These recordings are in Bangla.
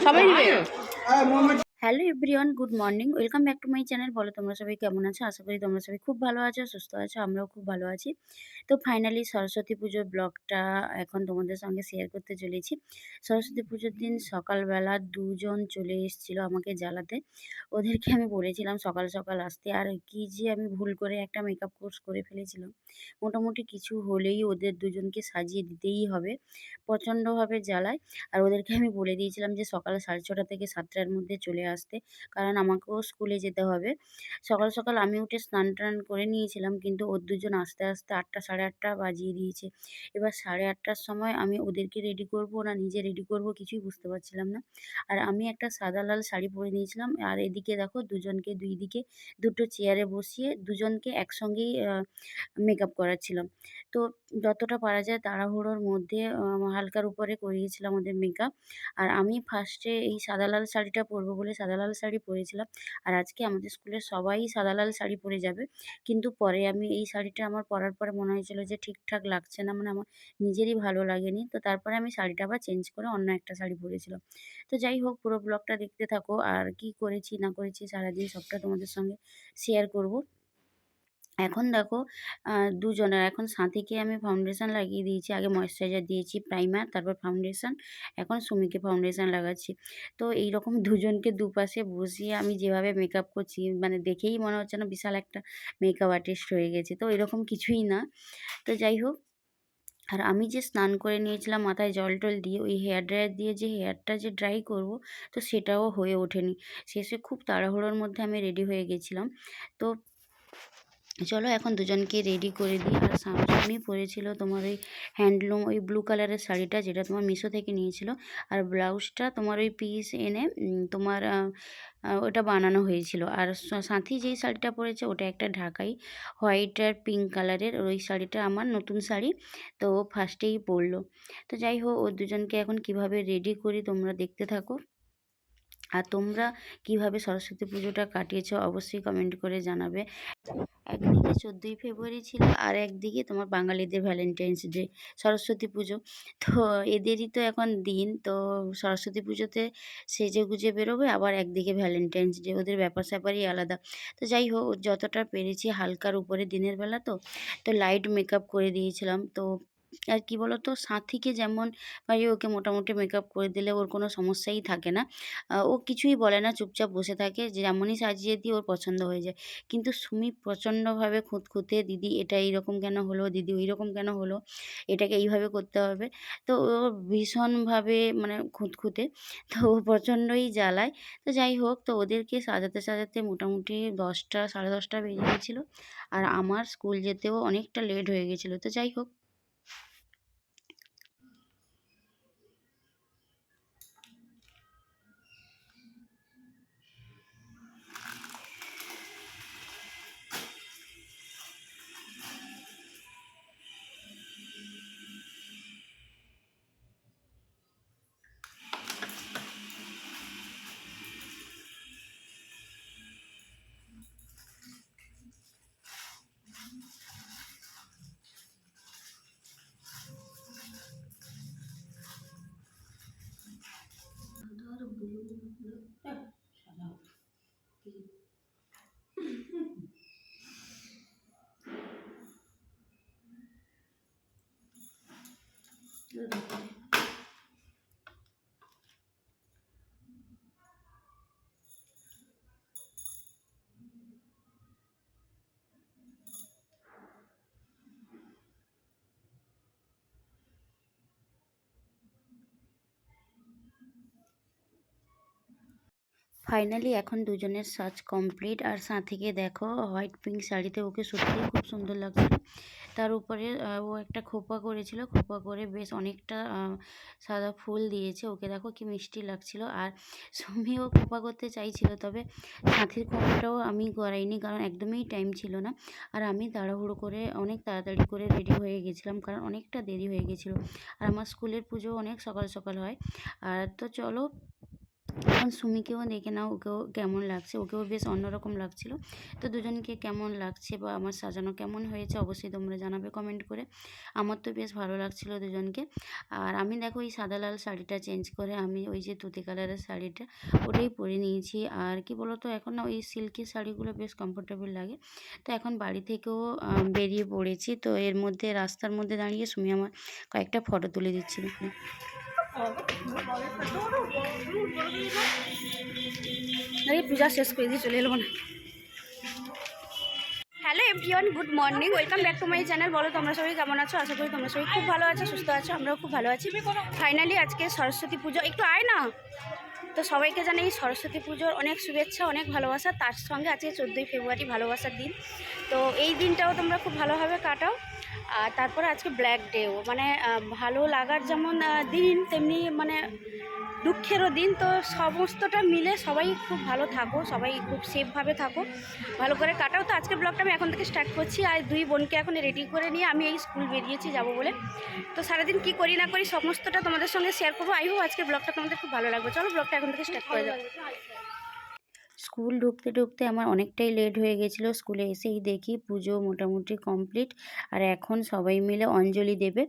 সবাই hello everyone, good morning, welcome back to my channel. বলো তোমরা সবাই কেমন আছো? আশা করি তোমরা সবাই খুব ভালো আছো, সুস্থ আছো। আমরাও খুব ভালো আছি। তো ফাইনালি সরস্বতী পুজোর ব্লগটা এখন তোমাদের সঙ্গে শেয়ার করতে চলেছি। সরস্বতী পুজোর দিন সকালবেলা দুজন চলে এসেছিলো আমাকে জ্বালাতে। ওদেরকে আমি বলেছিলাম সকাল সকাল আসতে, আর কি যে আমি ভুল করে একটা মেকআপ কোর্স করে ফেলেছিলাম। মোটামুটি কিছু হলেই ওদের দুজনকে সাজিয়ে দিতেই হবে, প্রচণ্ডভাবে জ্বালায়। আর ওদেরকে আমি বলে দিয়েছিলাম যে সকাল 6:30 থেকে 7টার মধ্যে চলে আসতে, কারণ আমাকেও স্কুলে যেতে হবে। সকাল সকাল আমি উঠে স্নান টান করে নিয়েছিলাম, কিন্তু ওর দুজন আস্তে আস্তে 8টা, 8:30 বাজিয়ে দিয়েছে। এবার 8:30টার সময় আমি ওদেরকে রেডি করব না নিজে রেডি করব কিছুই বুঝতে পারছিলাম না। আর আমি একটা সাদা লাল শাড়ি পরে নিয়েছিলাম, আর এদিকে দেখো দুজনকে দুই দিকে দুটো চেয়ারে বসিয়ে দুজনকে একসঙ্গেই মেকআপ করাচ্ছিলাম। তো যতটা পারা যায় তাড়াহুড়োর মধ্যে হালকার উপরে করিয়েছিলাম ওদের মেকআপ। আর আমি ফার্স্টে এই সাদা লাল শাড়িটা পরবো বলে সাদা লাল শাড়ি পরেছিলাম। আর আজকে আমাদের স্কুলের সবাই সাদা লাল শাড়ি পরে যাবে, কিন্তু পরে আমি এই শাড়িটা আমার পরার পরে মনে হয়েছিল যে ঠিকঠাক লাগছে না, মানে আমার নিজেরই ভালো লাগেনি। তো তারপরে আমি শাড়িটা আবার চেঞ্জ করে অন্য একটা শাড়ি পরেছিলাম। তো যাই হোক, পুরো ব্লগটা দেখতে থাকো, আর কি করেছি না করেছি সারাদিন সবটা তোমাদের সঙ্গে শেয়ার করব। এখন দেখো দুজনের এখন সাথীকে আমি ফাউন্ডেশন লাগিয়ে দিয়েছি। আগে ময়েশ্চারাইজার দিয়েছি, প্রাইমার, তারপর ফাউন্ডেশন। এখন সুমিকে ফাউন্ডেশন লাগাচ্ছি। তো এইরকম দুজনকে দুপাশে বসিয়ে আমি যেভাবে মেকআপ করছি, মানে দেখেই মনে হচ্ছে না বিশাল একটা মেকআপ আর্টিস্ট হয়ে গেছি। তো এরকম কিছুই না। তো যাই হোক, আর আমি যে স্নান করে নিয়েছিলাম মাথায় জল টল দিয়ে, ওই হেয়ার ড্রায়ার দিয়ে যে হেয়ারটা যে ড্রাই করব, তো সেটাও হয়ে ওঠেনি। শেষে খুব তাড়াহুড়োর মধ্যে আমি রেডি হয়ে গেছিলাম। তো চলো এখন দুজনকে রেডি করে দিই। আর সামসামি পরেছিল তোমার ওই হ্যান্ডলুম ওই ব্লু কালারের শাড়িটা, যেটা তোমার মিশো থেকে নিয়েছিল। আর ব্লাউজটা তোমার ওই পিস এনে তোমার ওটা বানানো হয়েছিল। আর সাথী যেই শাড়িটা পরেছে ওটা একটা ঢাকাই হোয়াইট আর পিঙ্ক কালারের, ওই শাড়িটা আমার নতুন শাড়ি। তো ও ফার্স্টেই পরলো। তো যাই হোক, ওই দুজনকে এখন কিভাবে রেডি করি তোমরা দেখতে থাকো। আর তোমরা কিভাবে সরস্বতী পুজোটা কাটিয়েছো অবশ্যই কমেন্ট করে জানাবে। একদিকে 14ই ফেব্রুয়ারি ছিল, আর একদিকে তোমার বাঙালিদের ভ্যালেন্টাইন্স ডে, সরস্বতী পুজো। তো এদেরই তো এখন দিন। তো সরস্বতী পুজোতে সেজে গুজে বেরোবে, আবার একদিকে ভ্যালেন্টাইন্স ডে, ওদের ব্যাপার স্যাপারই আলাদা। তো যাই হোক, যতটা পেরেছি হালকার উপরে, দিনের বেলা তো তো লাইট মেকআপ করে দিয়েছিলাম। তো আর কি বলতো, সাথীকে যেমন পারি ওকে মোটামুটি মেকআপ করে দিলে ওর কোনো সমস্যাই থাকে না। ও কিছুই বলে না, চুপচাপ বসে থাকে, যেমনই সাজিয়ে দিই ওর পছন্দ হয়ে যায়। কিন্তু সুমি প্রচণ্ডভাবে খুঁতখুঁতে, দিদি এটা এইরকম কেন হলো, দিদি ওই রকম কেন হলো, এটাকে এইভাবে করতে হবে। তো ও ভীষণভাবে মানে খুঁতখুঁতে, তো ও প্রচণ্ডই জ্বালায়। তো যাই হোক, তো ওদেরকে সাজাতে সাজাতে মোটামুটি 10টা, 10:30 বেজে গেছিলো। আর আমার স্কুল যেতেও অনেকটা লেট হয়ে গেছিলো। তো যাই হোক, ফাইনালি এখন দুজনের সাজ কমপ্লিট। আর সাথীকে দেখো হোয়াইট পিঙ্ক শাড়িতে, ওকে সত্যিই খুব সুন্দর লাগছিল। তার উপরে ও একটা খোপা করেছিল, খোপা করে বেশ অনেকটা সাদা ফুল দিয়েছে। ওকে দেখো কি মিষ্টি লাগছিল। আর সুমিও খোপা করতে চাইছিল, তবে সাথীর খোপাটাও আমি করাইনি, কারণ একদমই টাইম ছিল না। আর আমি তাড়াহুড়ো করে অনেক তাড়াতাড়ি করে রেডি হয়ে গেছিলাম, কারণ অনেকটা দেরি হয়ে গেছিলো। আর আমার স্কুলের পুজো অনেক সকাল সকাল হয়। আর তো চলো, এখন সুমিকেও দেখে নাও, ওকেও কেমন লাগছে, ওকেও বেশ অন্যরকম লাগছিল। তো দুজনকে কেমন লাগছে বা আমার সাজানো কেমন হয়েছে অবশ্যই তোমরা জানাবে কমেন্ট করে। আমার তো বেশ ভালো লাগছিল দুজনকে। আর আমি দেখো এই সাদা লাল শাড়িটা চেঞ্জ করে আমি ওই যে তুতে কালারের শাড়িটা ওটাই পরে নিয়েছি। আর কি বলতো, এখন না ওই সিল্কের শাড়িগুলো বেশ কমফোর্টেবল লাগে। তো এখন বাড়ি থেকেও বেরিয়ে পড়েছি। তো এর মধ্যে রাস্তার মধ্যে দাঁড়িয়ে সুমি আমার কয়েকটা ফটো তুলে দিচ্ছিল। পূজা শেষ করে দিয়ে চলে এলো না। Hello everyone, good morning, welcome back to my channel. বলো তোমরা সবাই কেমন আছো? আশা করি তোমরা সবাই খুব ভালো আছো, সুস্থ আছো, আমরাও খুব ভালো আছি। ফাইনালি আজকে সরস্বতী পুজো, একটু আয় না। তো সবাইকে জানাই সরস্বতী পুজোর অনেক শুভেচ্ছা, অনেক ভালোবাসা। তার সঙ্গে আজকে 14ই ফেব্রুয়ারি, ভালোবাসার দিন। তো এই দিনটাও তোমরা খুব ভালোভাবে কাটাও। আর তারপরে আজকে ব্ল্যাক ডেও, মানে ভালো লাগার যেমন দিন, তেমনি মানে দুঃখেরও দিন। তো সমস্তটা মিলে সবাই খুব ভালো থাকো, সবাই খুব সেফভাবে থাকো, ভালো করে কাটাও। তো আজকে ব্লগটা আমি এখন থেকে স্টার্ট করছি। আর দুই বোনকে এখন রেডি করে নিয়ে আমি এই স্কুল বেরিয়েছি যাবো বলে। তো সারাদিন কি করি না করি সমস্তটা তোমাদের সঙ্গে শেয়ার করবো। আই হোপ আজকে ব্লগটা তোমাদের খুব ভালো লাগবে। চলো ব্লগটা এখন থেকে স্টার্ট করে যাবো। স্কুল ঢুকতে ঢুকতে আমার অনেকটাই লেট হয়ে গেছিলো। স্কুলে এসেই দেখি পুজো মোটামুটি কমপ্লিট। আর এখন সবাই মিলে অঞ্জলি দেবে।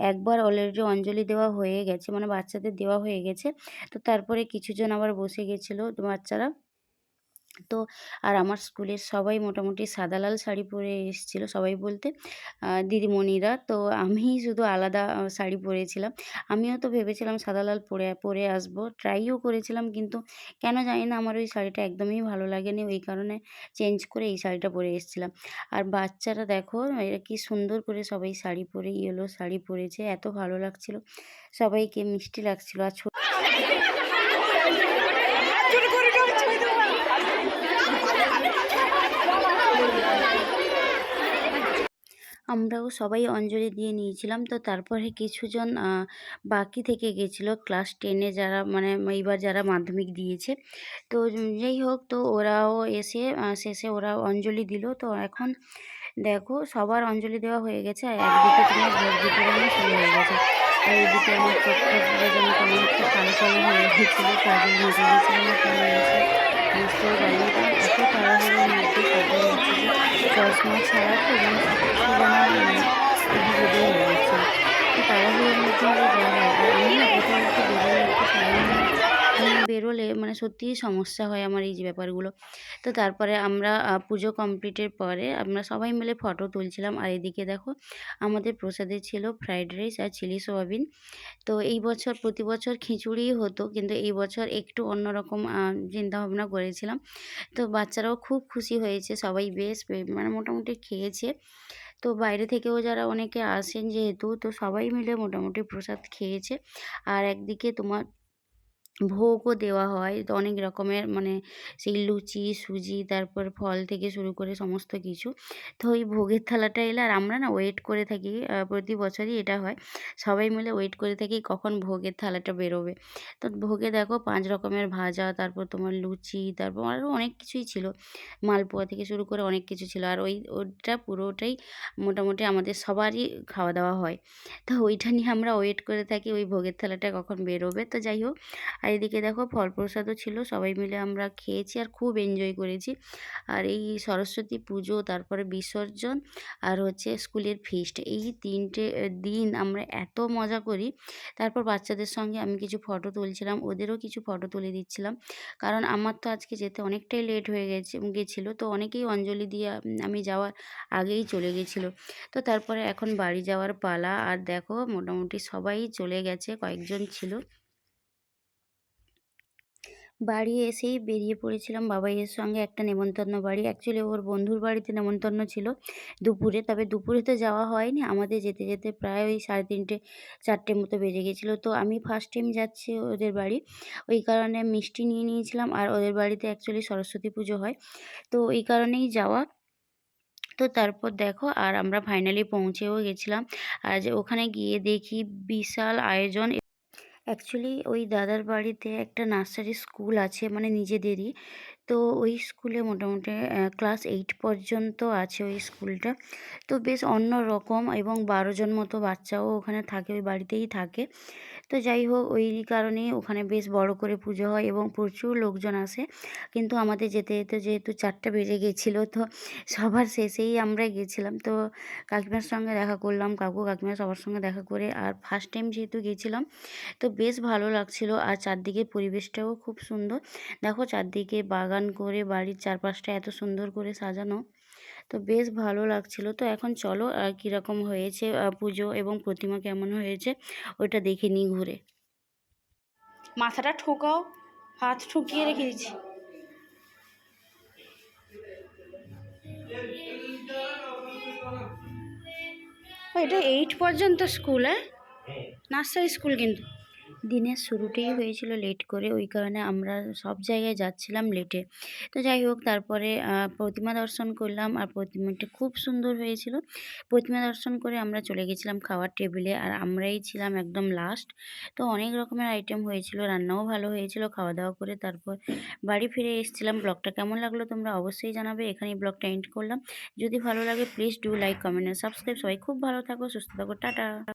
একবার অলরেডি অঞ্জলি দেওয়া হয়ে গেছে, মানে বাচ্চাদের দেওয়া হয়ে গেছে। তো তারপরে কিছুজন আবার বসে গেছিলো বাচ্চারা। তো আর আমার স্কুলের সবাই মোটামুটি সাদা লাল শাড়ি পরে এসেছিলো, সবাই বলতে দিদিমণিরা। তো আমি শুধু আলাদা শাড়ি পরেছিলাম। আমিও তো ভেবেছিলাম সাদা লাল পরে পরে আসবো, ট্রাইও করেছিলাম, কিন্তু কেন জানি না আমার ওই শাড়িটা একদমই ভালো লাগেনি, ওই কারণে চেঞ্জ করে এই শাড়িটা পরে এসেছিলাম। আর বাচ্চারা দেখো এরা কি সুন্দর করে সবাই শাড়ি পরে, ইয়েলো শাড়ি পরেছে, এত ভালো লাগছিল সবাইকে, মিষ্টি লাগছিল। আর আমরাও সবাই অঞ্জলি দিয়ে নিয়েছিলাম। তো তারপরে কিছুজন বাকি থেকে গেছিলো ক্লাস 10-এ যারা, মানে এইবার যারা মাধ্যমিক দিয়েছে। তো যাই হোক, তো ওরাও এসে শেষে ওরা অঞ্জলি দিল। তো এখন দেখো সবার অঞ্জলি দেওয়া হয়ে গেছে। আর একদিকে তোমার ভোগ বিতরণও শুরু হয়ে গেছে। আর এইদিকে আমার চোখটা পুরো যেন কেমন একটু কালো কালো হয়ে গেছিলো, কাজে মেটে গেছিলো না কেমন হয়েছে বুঝতেও পারিনি। কারণ এত তাড়াহুড়োর মধ্যে সবাই হচ্ছে যে চশমা ছাড়া তো, এবং সব কিছু যেন এদিক ওদিক হয়ে যাচ্ছিলো। তো তাড়াহুড়োর মধ্যে হলে যা হয়। আর আমি না কোথাও একটু বেরোলে, একটু সময় নিয়ে বেরোলে মানে সত্যিই সমস্যা হয় আমার এই যে ব্যাপারগুলো। তো তারপরে আমরা পুজো কমপ্লিটের পরে আমরা সবাই মিলে ফটো তুলছিলাম। আর এদিকে দেখো আমাদের প্রসাদে ছিল ফ্রাইড রাইস আর চিলি সোয়াবিন। তো এই বছর প্রতি বছর খিচুড়িই হতো, কিন্তু এই বছর একটু অন্যরকম চিন্তাভাবনা করেছিলাম। তো বাচ্চারাও খুব খুশি হয়েছে, সবাই বেশ মানে মোটামুটি খেয়েছে। তো বাইরে থেকেও যারা অনেকে আসেন যেহেতু, তো সবাই মিলে মোটামুটি প্রসাদ খেয়েছে। আর একদিকে তোমার ভোগও দেওয়া হয়। তো অনেক রকমের, মানে সেই লুচি, সুজি, তারপর ফল থেকে শুরু করে সমস্ত কিছু। তো ওই ভোগের থালাটা এলে আর আমরা না ওয়েট করে থাকি, প্রতি বছরই এটা হয়। সবাই মিলে ওয়েট করে থাকি কখন ভোগের থালাটা বেরোবে। তো ভোগে দেখো 5 রকমের ভাজা, তারপর তোমার লুচি, তারপর আরও অনেক কিছুই ছিল। মালপোয়া থেকে শুরু করে অনেক কিছু ছিল। আর ওইটা পুরোটাই মোটামুটি আমাদের সবারই খাওয়া-দাওয়া হয়। তো ওইটা নিয়ে আমরা ওয়েট করে থাকি ওই ভোগের থালাটা কখন বেরোবে। তো যাই হোক, আর এদিকে দেখো ফল প্রসাদও ছিল, সবাই মিলে আমরা খেয়েছি আর খুব এনজয় করেছি। আর এই সরস্বতী পুজো, তারপরে বিসর্জন, আর হচ্ছে স্কুলের ফিস্ট, এই 3টে দিন আমরা এত মজা করি। তারপর বাচ্চাদের সঙ্গে আমি কিছু ফটো তুলছিলাম, ওদেরও কিছু ফটো তুলে দিচ্ছিলাম। কারণ আমার তো আজকে যেতে অনেকটাই লেট হয়ে গেছিলো। তো অনেকেই অঞ্জলি দিয়ে আমি যাওয়ার আগেই চলে গেছিলো। তো তারপরে এখন বাড়ি যাওয়ার পালা। আর দেখো মোটামুটি সবাই চলে গেছে, কয়েকজন ছিল। বাড়ি এসেই বেরিয়ে পড়েছিলাম বাবাইয়ের সঙ্গে একটা নেমন্তন্ন বাড়ি। অ্যাকচুয়ালি ওর বন্ধুর বাড়িতে নেমন্তন্ন ছিল দুপুরে। তবে দুপুরে তো যাওয়া হয়নি। আমাদের যেতে যেতে প্রায় ওই 3:30 4টে মতো বেজে গেছিলো। তো আমি ফার্স্ট টাইম যাচ্ছি ওদের বাড়ি। ওই কারণে মিষ্টি নিয়ে নিয়েছিলাম। আর ওদের বাড়িতে অ্যাকচুয়ালি সরস্বতী পুজো হয়। তো এই কারণেই যাওয়া। তো তারপর দেখো আর আমরা ফাইনালি পৌঁছেও গেছিলাম। আর যে ওখানে গিয়ে দেখি বিশাল আয়োজন। অ্যাকচুয়ালি ওই দাদার বাড়িতে একটা নার্সারি স্কুল আছে, মানে নিজেদেরই। তো ওই স্কুলে মোটামুটি ক্লাস 8 পর্যন্ত আছে ওই স্কুলটা। তো বেশ অন্যরকম, এবং 12 জন মতো বাচ্চাও ওখানে থাকে, ওই বাড়িতেই থাকে। তো যাই হোক ওই কারণেই ওখানে বেশ বড় করে পুজো হয় এবং প্রচুর লোকজন আসে। কিন্তু আমাদের যেতে যেতে যেহেতু 4টা বেজে গেছিলো, তো সবার শেষেই আমরা গেছিলাম। তো কাকিমার সঙ্গে দেখা করলাম, কাকু কাকিমা সবার সঙ্গে দেখা করে, আর ফার্স্ট টাইম যেহেতু গেছিলাম তো বেশ ভালো লাগছিল। আর চারদিকে পরিবেশটাও খুব সুন্দর। দেখো চারদিকে বাগান করে বাড়ির চারপাশটা এত সুন্দর করে সাজানো, তো বেশ ভালো লাগছিল। তো এখন চলো কীরকম হয়েছে পুজো এবং প্রতিমা কেমন হয়েছে ওইটা দেখে নিই ঘুরে। মাথাটা ঠোকাও, হাত ঠুকিয়ে রেখে দিচ্ছি। এটা 8 পর্যন্ত স্কুল, হ্যাঁ, নার্সারি স্কুল। কিন্তু দিনের শুরুটাই হয়েছিল লেট করে, ওই কারণে আমরা সব জায়গায় যাচ্ছিলাম লেটে। তো যাই হোক তারপরে প্রতিমা দর্শন করলাম, আর প্রতিমাটা খুব সুন্দর হয়েছিল। প্রতিমা দর্শন করে আমরা চলে গেছিলাম খাওয়ার টেবিলে, আর আমরাই ছিলাম একদম লাস্ট। তো অনেক রকমের আইটেম হয়েছিল, রান্নাও ভালো হয়েছিল। খাওয়া দাওয়া করে তারপর বাড়ি ফিরে এসেছিলাম। ব্লগটা কেমন লাগলো তোমরা অবশ্যই জানাবে। এখানেই ব্লগটা এন্ড করলাম। যদি ভালো লাগে please do like, comment, subscribe. সবাই খুব ভালো থাকো, সুস্থ থাকো, টাটা।